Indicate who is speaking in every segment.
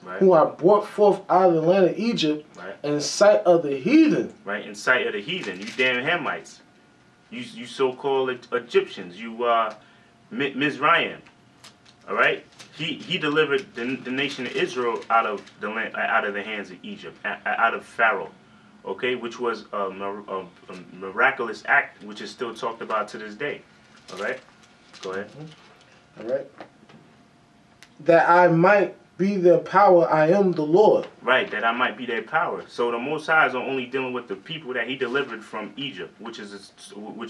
Speaker 1: right,
Speaker 2: who I brought forth out of the land of Egypt,
Speaker 1: right,
Speaker 2: in sight of the heathen.
Speaker 1: right, in sight of the heathen, you damn Hamites, you so-called Egyptians, you Mizraim, all right. He delivered the nation of Israel out of the land, out of the hands of Egypt, out of Pharaoh, okay, which was a miraculous act, which is still talked about to this day. All right, go ahead.
Speaker 2: All right. That I might be their power, I am the Lord.
Speaker 1: Right, that I might be their power. So the Most High is only dealing with the people that He delivered from Egypt, which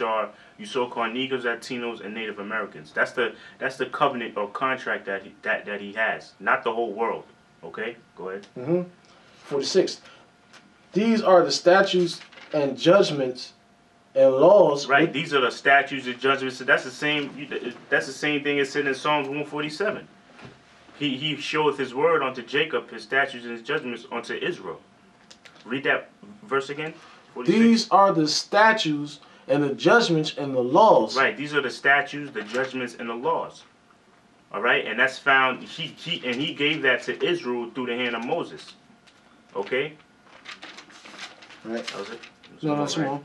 Speaker 1: are you so-called Negroes, Latinos, and Native Americans. That's the covenant or contract that He has, not the whole world. Okay, go ahead.
Speaker 2: 46. These are the statutes and judgments and laws.
Speaker 1: Right, these are the statutes and judgments. So that's the same thing as said in Psalms 147. He showeth His word unto Jacob, His statutes and His judgments unto Israel. Read that verse again. 46.
Speaker 2: These are the statutes and the judgments and the laws.
Speaker 1: Right, these are the statutes, the judgments, and the laws. All right, and that's found. He gave that to Israel through the hand of Moses. Okay.
Speaker 2: Right.
Speaker 1: That was it.
Speaker 2: No, that's more.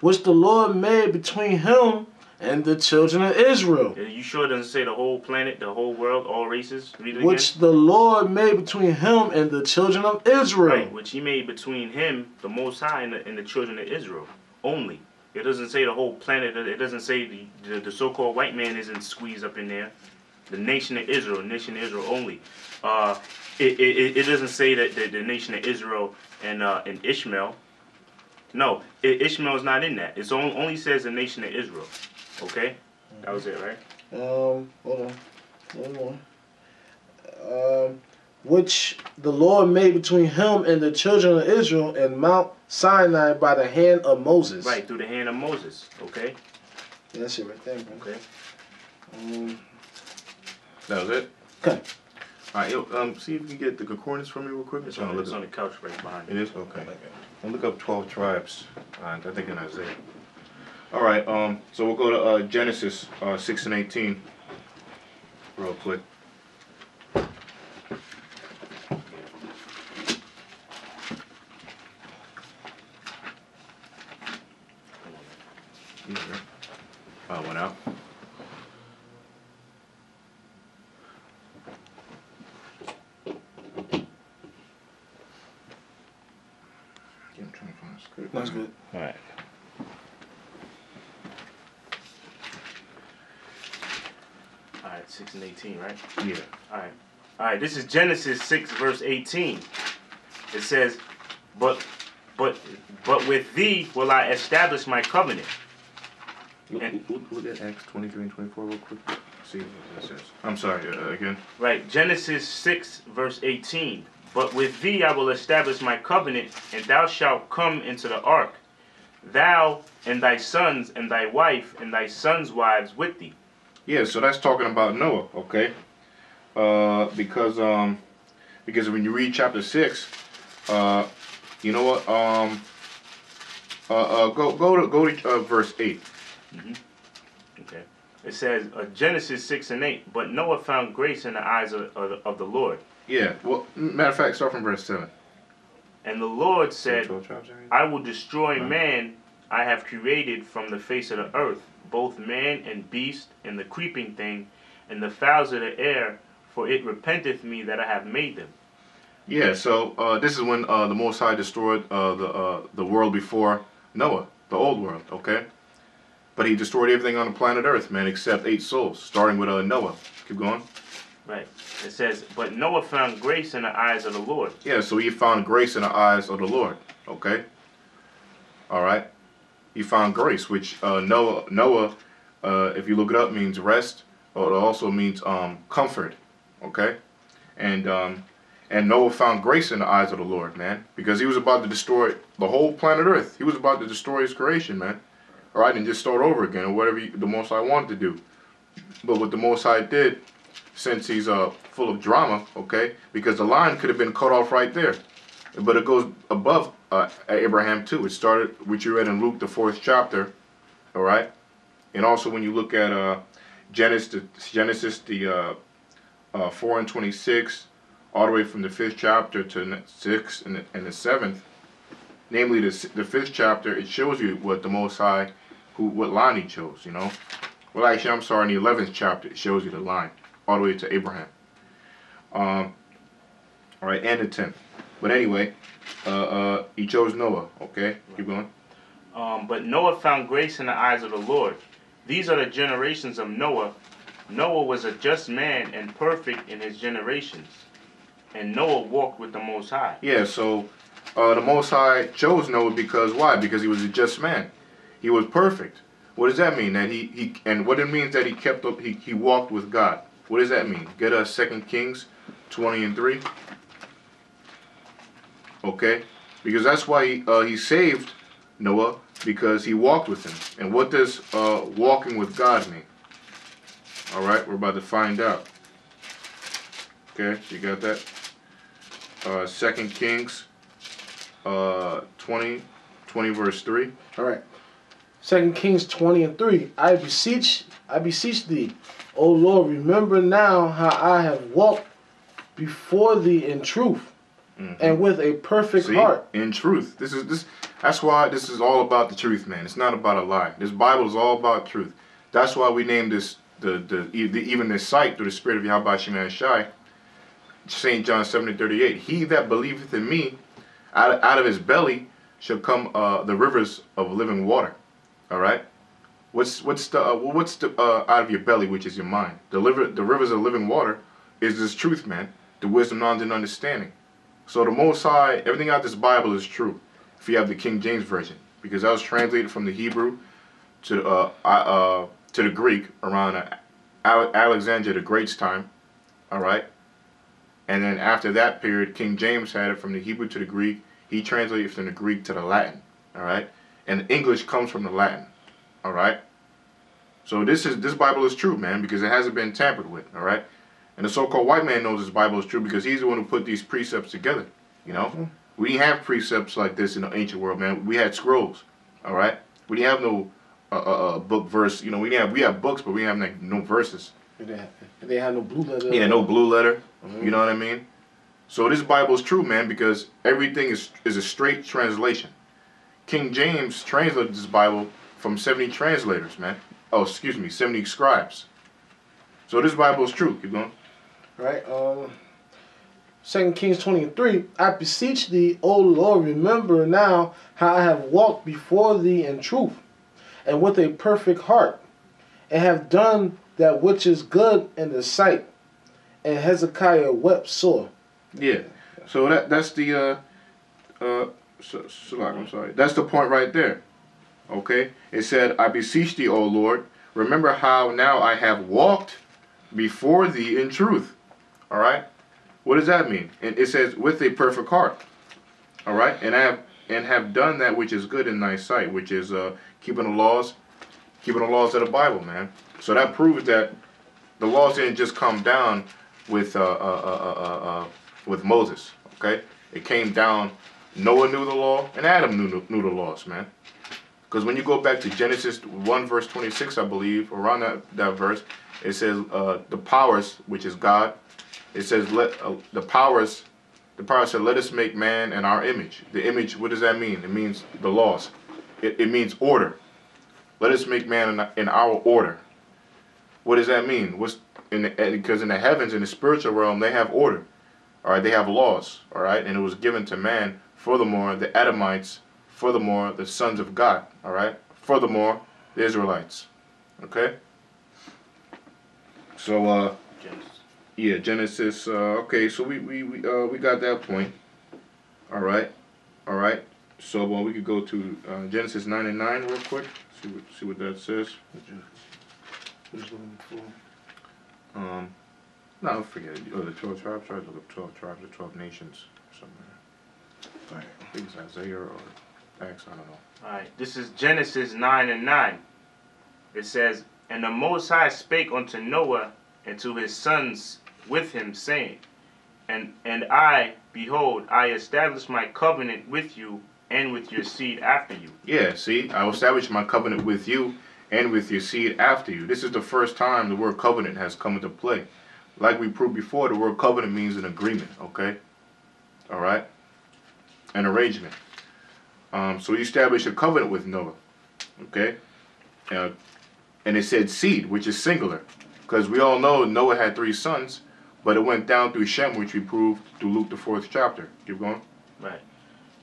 Speaker 2: Which the Lord made between Him and the children of Israel.
Speaker 1: You sure it doesn't say the whole planet, the whole world, all races? Read it again.
Speaker 2: Which the Lord made between Him and the children of Israel.
Speaker 1: Right, which He made between Him, the Most High, and the children of Israel only. It doesn't say the whole planet. It doesn't say the so-called white man isn't squeezed up in there. The nation of Israel only. It doesn't say that the nation of Israel and Ishmael. No, Ishmael's not in that. It only says the nation of Israel. Okay? That was it, right?
Speaker 2: Hold on. One more. Which the Lord made between Him and the children of Israel in Mount Sinai by the hand of Moses.
Speaker 1: Right, through the hand of Moses. Okay?
Speaker 2: Yeah, that's it right there, bro.
Speaker 1: Okay.
Speaker 3: That was it?
Speaker 2: Okay.
Speaker 3: All right, yo, see if you can get the concordance for me real quick.
Speaker 1: It's on the couch right behind
Speaker 3: it.
Speaker 1: you.
Speaker 3: It is? Okay. I'll look up 12 tribes. I think in Isaiah. All right, so we'll go to Genesis 6 and 18 real quick. Went out. I'm trying to find a script.
Speaker 2: That's good.
Speaker 1: All right. All right, 6 and 18, right?
Speaker 3: Yeah.
Speaker 1: All right. This is Genesis 6 verse 18. It says, "But with thee will I establish my covenant."
Speaker 3: Look at Acts 23 and 24 real quick. See what that says. I'm sorry, again.
Speaker 1: Right, Genesis 6 verse 18. "But with thee I will establish my covenant, and thou shalt come into the ark, thou and thy sons and thy wife and thy sons' wives with thee."
Speaker 3: Yeah, so that's talking about Noah, okay? Because when you read chapter 6, you know what? Go to verse 8.
Speaker 1: Okay. It says Genesis 6 and 8. "But Noah found grace in the eyes of the Lord."
Speaker 3: Yeah. Well, matter of fact, start from verse 7.
Speaker 1: "And the Lord said, I will destroy man I have created from the face of the earth, both man and beast, and the creeping thing, and the fowls of the air, for it repenteth me that I have made them."
Speaker 3: Yeah, so this is when the Most High destroyed the world before Noah, the old world, okay? But He destroyed everything on the planet Earth, man, except 8 souls, starting with Noah. Keep going.
Speaker 1: Right. It says, "But Noah found grace in the eyes of the Lord."
Speaker 3: Yeah, so he found grace in the eyes of the Lord, okay? All right? He found grace, which Noah, if you look it up, means rest, or it also means comfort, okay? And Noah found grace in the eyes of the Lord, man, because he was about to destroy the whole planet Earth. He was about to destroy his creation, man. All right, and just start over again, or whatever the Most High wanted to do. But what the Most High did, since He's full of drama, okay, because the line could have been cut off right there, but it goes above Abraham too. It started, which you read in Luke, the 4th chapter, all right, and also when you look at Genesis the 4 and 26, all the way from the 5th chapter to the 6th and the 7th, namely the 5th chapter, it shows you what the Most High, what line he chose, you know. Well, actually, I'm sorry, in the 11th chapter, it shows you the line, all the way to Abraham. All right, and the 10th. But anyway, he chose Noah, okay? Keep going.
Speaker 1: But Noah found grace in the eyes of the Lord. These are the generations of Noah. Noah was a just man and perfect in his generations. And Noah walked with the Most High.
Speaker 3: Yeah, so the Most High chose Noah because why? Because he was a just man. He was perfect. What does that mean? That he and what it means that he kept up, he walked with God. What does that mean? Get us 2 Kings 20:3. Okay, because that's why he saved Noah, because he walked with him. And what does walking with God mean? All right, we're about to find out. Okay, you got that? 2 Kings 20 verse 3.
Speaker 2: All right. 2 Kings 20:3. I beseech thee, O Lord, remember now how I have walked before thee in truth, and with a perfect heart.
Speaker 3: In truth. That's why this is all about the truth, man. It's not about a lie. This Bible is all about truth. That's why we named this even this site through the Spirit of Yahweh Shema Shai, St. John 7:38. He that believeth in me, out of his belly shall come the rivers of living water. All right. What's the out of your belly, which is your mind? The rivers of living water is this truth, man. The wisdom, knowledge, and understanding. So the Most High, everything out of this Bible is true. If you have the King James version, because that was translated from the Hebrew to the Greek around Alexander the Great's time. All right. And then after that period, King James had it from the Hebrew to the Greek. He translated from the Greek to the Latin. All right. And English comes from the Latin. All right. So this Bible is true, man, because it hasn't been tampered with. All right. And the so-called white man knows this Bible is true because he's the one who put these precepts together. You know, we didn't have precepts like this in the ancient world, man. We had scrolls. All right. We didn't have no book verse. You know, we have books, but we didn't have no verses.
Speaker 2: They had no blue letter.
Speaker 3: Yeah, no blue letter. You know what I mean? So this Bible is true, man, because everything is a straight translation. King James translated this Bible from 70 translators, man. Oh, excuse me, 70 scribes. So this Bible is true. Keep going.
Speaker 2: All right. 2 Kings 20:3. I beseech thee, O Lord, remember now how I have walked before thee in truth, and with a perfect heart, and have done that which is good in the sight. And Hezekiah wept sore.
Speaker 3: Yeah. So that's the I'm sorry. That's the point right there. Okay. It said, I beseech thee, O Lord, remember how now I have walked before thee in truth. All right. What does that mean? And it says, with a perfect heart. All right. And have done that which is good in thy sight, which is keeping the laws of the Bible, man. So that proves that the laws didn't just come down with Moses. Okay. It came down. Noah knew the law, and Adam knew the laws, man. Because when you go back to Genesis 1 verse 26, I believe, around that verse, it says the powers, which is God, it says the powers said, let us make man in our image. The image, what does that mean? It means the laws. It means order. Let us make man in our order. What does that mean? Because in the heavens, in the spiritual realm, they have order. All right, they have laws. All right, and it was given to man. Furthermore, the Adamites. Furthermore, the sons of God. All right. Furthermore, the Israelites. Okay. So yeah, Genesis. Okay, so we got that point. All right. So we could go to Genesis 9:9 real quick. See what that says. No, forget it. The 12 tribes. Try to look up 12 tribes or 12 nations somewhere. Right. I think it's Isaiah or Acts. I don't know.
Speaker 1: All right. This is Genesis 9:9. It says, and the Most High spake unto Noah and to his sons with him, saying, and I, behold, I establish my covenant with you and with your seed after you.
Speaker 3: Yeah, see, I will establish my covenant with you and with your seed after you. This is the first time the word covenant has come into play. like we proved before, the word covenant means an agreement, okay? All right? An arrangement. So he established a covenant with Noah, okay? And it said seed, which is singular, because we all know Noah had 3 sons, but it went down through Shem, which we proved through Luke the 4th chapter. Keep going.
Speaker 1: Right.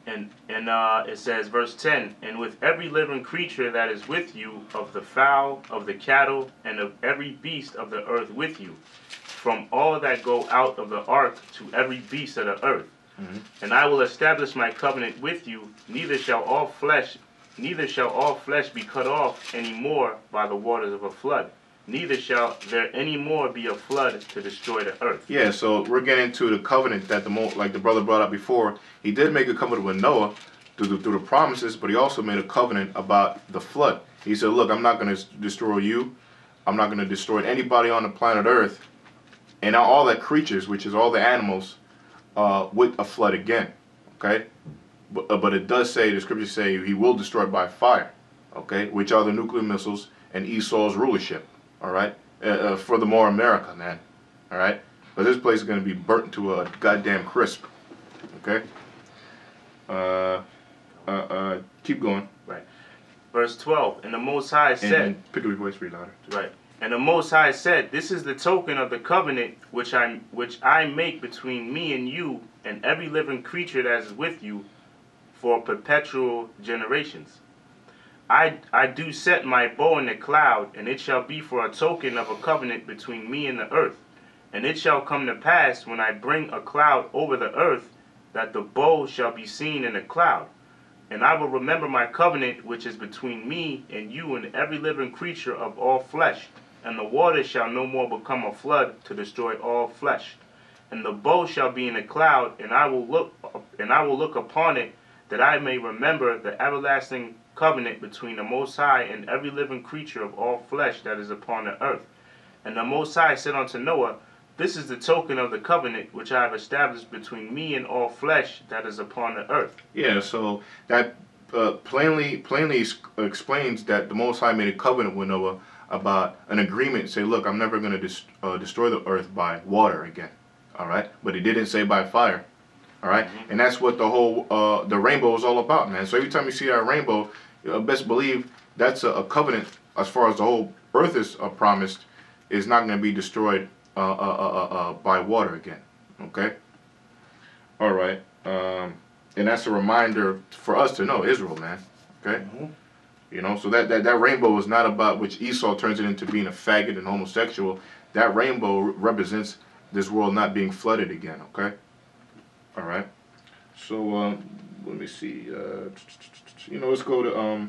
Speaker 1: And it says, verse 10, and with every living creature that is with you, of the fowl, of the cattle, and of every beast of the earth with you, from all that go out of the ark to every beast of the earth. And I will establish my covenant with you, neither shall all flesh be cut off any more by the waters of a flood. Neither shall there any more be a flood to destroy the earth.
Speaker 3: Yeah, so we're getting to the covenant that like the brother brought up before. He did make a covenant with Noah through the promises, but he also made a covenant about the flood. He said, look, I'm not going to destroy you. I'm not going to destroy anybody on the planet Earth. And all the creatures, which is all the animals, with a flood again. Okay? But it does say, the scriptures say, he will destroy it by fire. Okay? Which are the nuclear missiles and Esau's rulership. All right? Furthermore, America, man. All right? But this place is going to be burnt to a goddamn crisp. Okay? Keep going.
Speaker 1: Right. Verse 12, and the Most High said...
Speaker 3: And pick up your voice, read louder.
Speaker 1: Right. And the Most High said, this is the token of the covenant which I make between me and you and every living creature that is with you for perpetual generations. I do set my bow in the cloud, and it shall be for a token of a covenant between me and the earth. And it shall come to pass, when I bring a cloud over the earth, that the bow shall be seen in the cloud. And I will remember my covenant which is between me and you and every living creature of all flesh. And the waters shall no more become a flood to destroy all flesh. And the bow shall be in the cloud, and I will look upon it, that I may remember the everlasting covenant between the Most High and every living creature of all flesh that is upon the earth. And the Most High said unto Noah, this is the token of the covenant which I have established between me and all flesh that is upon the earth.
Speaker 3: Yeah, so that plainly explains that the Most High made a covenant with Noah about an agreement. Say, look, I'm never going to destroy the earth by water again. All right, but he didn't say by fire. All right, and that's what the whole the rainbow is all about, man. So every time you see that rainbow, best believe that's a covenant as far as the whole earth is promised is not going to be destroyed by water again. Okay. All right. And that's a reminder for us to know, Israel, man. Okay. You know, so that rainbow is not about which Esau turns it into being a faggot and homosexual. That rainbow represents this world not being flooded again. Okay. All right. So let me see. Let's go to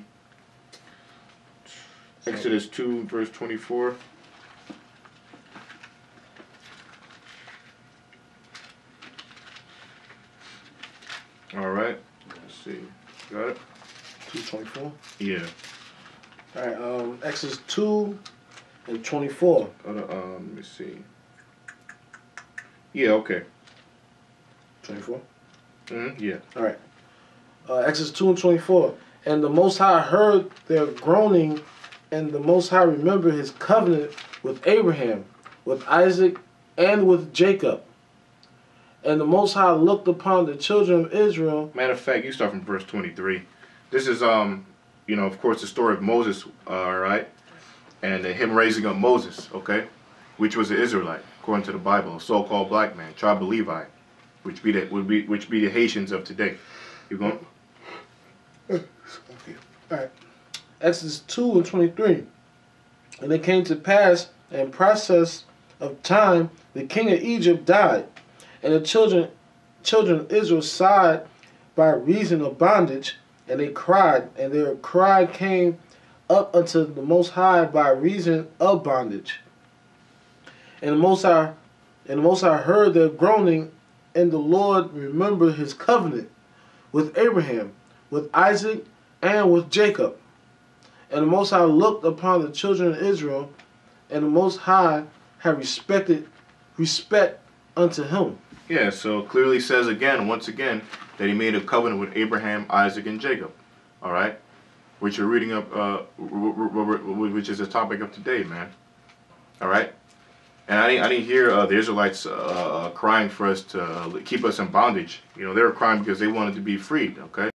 Speaker 3: Exodus 2, verse 24. All right. Let's see. Got it?
Speaker 2: 2:24.
Speaker 3: Yeah.
Speaker 2: All right. Exodus 2 and 24.
Speaker 3: Let me see. Yeah. Okay.
Speaker 2: 24.
Speaker 3: Yeah.
Speaker 2: All right. Exodus 2 and 24. And the Most High heard their groaning, and the Most High remembered his covenant with Abraham, with Isaac, and with Jacob. And the Most High looked upon the children of Israel.
Speaker 3: Matter of fact, you start from verse 23. This is, of course, the story of Moses, all right? And him raising up Moses, okay? Which was an Israelite, according to the Bible, a so-called black man, tribe of Levi, which be the Haitians of today. You going?
Speaker 2: Okay. All right. Exodus 2 and 23. And it came to pass, in process of time, the king of Egypt died, and the children of Israel sighed by reason of bondage, and they cried, and their cry came up unto the Most High by reason of bondage. And the Most High heard their groaning, and the Lord remembered his covenant with Abraham, with Isaac, and with Jacob. And the Most High looked upon the children of Israel, and the Most High had respect unto him.
Speaker 3: Yeah, so clearly says once again, that he made a covenant with Abraham, Isaac, and Jacob. All right? Which you're reading up, which is the topic of today, man. All right? And I didn't hear the Israelites crying for us to keep us in bondage. You know, they were crying because they wanted to be freed. Okay.